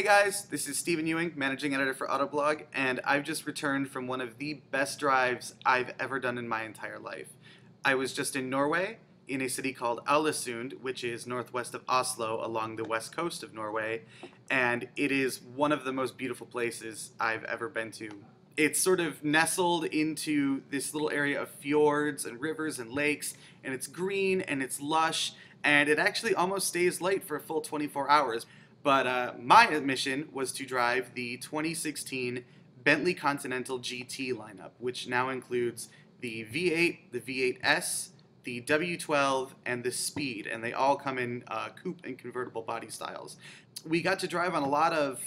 Hey guys, this is Steven Ewing, managing editor for Autoblog, and I've just returned from one of the best drives I've ever done in my entire life. I was just in Norway, in a city called Ålesund, which is northwest of Oslo along the west coast of Norway, and it is one of the most beautiful places I've ever been to. It's sort of nestled into this little area of fjords and rivers and lakes, and it's green and it's lush, and it actually almost stays light for a full 24 hours. But my mission was to drive the 2016 Bentley Continental GT lineup, which now includes the V8, the V8S, the W12, and the Speed, and they all come in coupe and convertible body styles. We got to drive on a lot of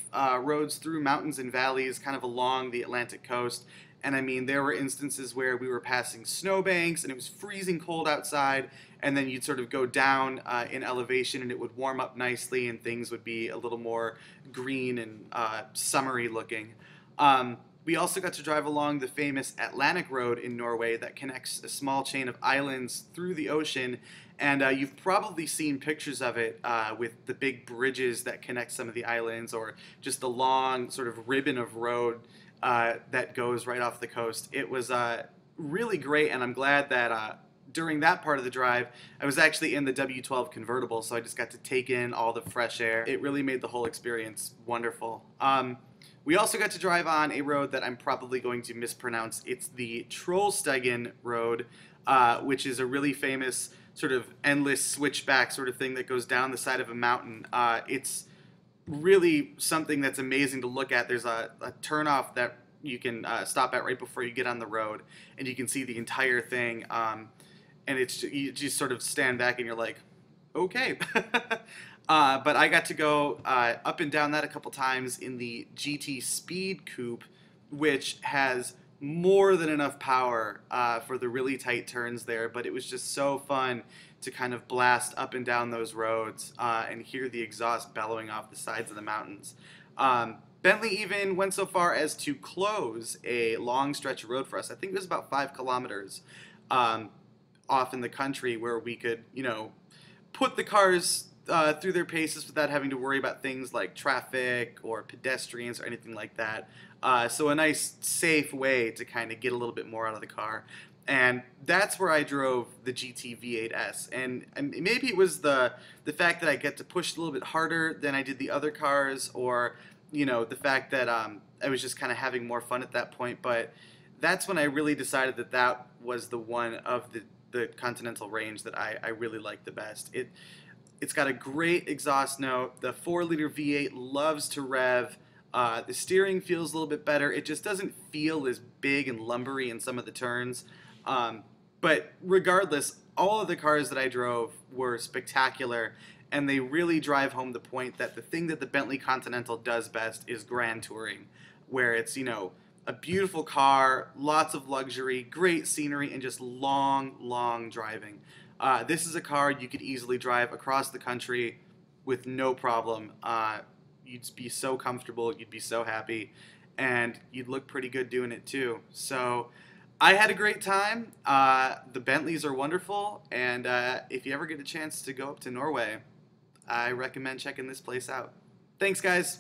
roads through mountains and valleys kind of along the Atlantic coast, and I mean, there were instances where we were passing snowbanks and it was freezing cold outside, and then you'd sort of go down in elevation and it would warm up nicely and things would be a little more green and summery looking. We also got to drive along the famous Atlantic Road in Norway that connects a small chain of islands through the ocean, and you've probably seen pictures of it with the big bridges that connect some of the islands, or just the long sort of ribbon of road that goes right off the coast. It was really great, and I'm glad that during that part of the drive, I was actually in the W12 convertible, so I just got to take in all the fresh air. It really made the whole experience wonderful. We also got to drive on a road that I'm probably going to mispronounce. It's the Trollstegen Road, which is a really famous sort of endless switchback sort of thing that goes down the side of a mountain. It's really something that's amazing to look at. There's a turnoff that you can stop at right before you get on the road, and you can see the entire thing. And you just sort of stand back and you're like, okay. But I got to go up and down that a couple times in the GT Speed Coupe, which has more than enough power for the really tight turns there, but it was just so fun to kind of blast up and down those roads and hear the exhaust bellowing off the sides of the mountains. Bentley even went so far as to close a long stretch of road for us. I think it was about 5 kilometers off in the country where we could, you know, put the cars through their paces without having to worry about things like traffic or pedestrians or anything like that. So a nice, safe way to kind of get a little bit more out of the car. And that's where I drove the GT V8S. And maybe it was the fact that I get to push a little bit harder than I did the other cars, or, you know, the fact that I was just kind of having more fun at that point. But that's when I really decided that that was the one of the Continental range that I really liked the best. It's got a great exhaust note. The 4-liter V8 loves to rev. The steering feels a little bit better. It just doesn't feel as big and lumbery in some of the turns. But regardless, all of the cars that I drove were spectacular, and they really drive home the point that the thing that the Bentley Continental does best is grand touring, where it's, you know, a beautiful car, lots of luxury, great scenery, and just long, long driving. This is a car you could easily drive across the country with no problem. You'd be so comfortable, you'd be so happy, and you'd look pretty good doing it too. So I had a great time. The Bentleys are wonderful, and if you ever get a chance to go up to Norway, I recommend checking this place out. Thanks, guys.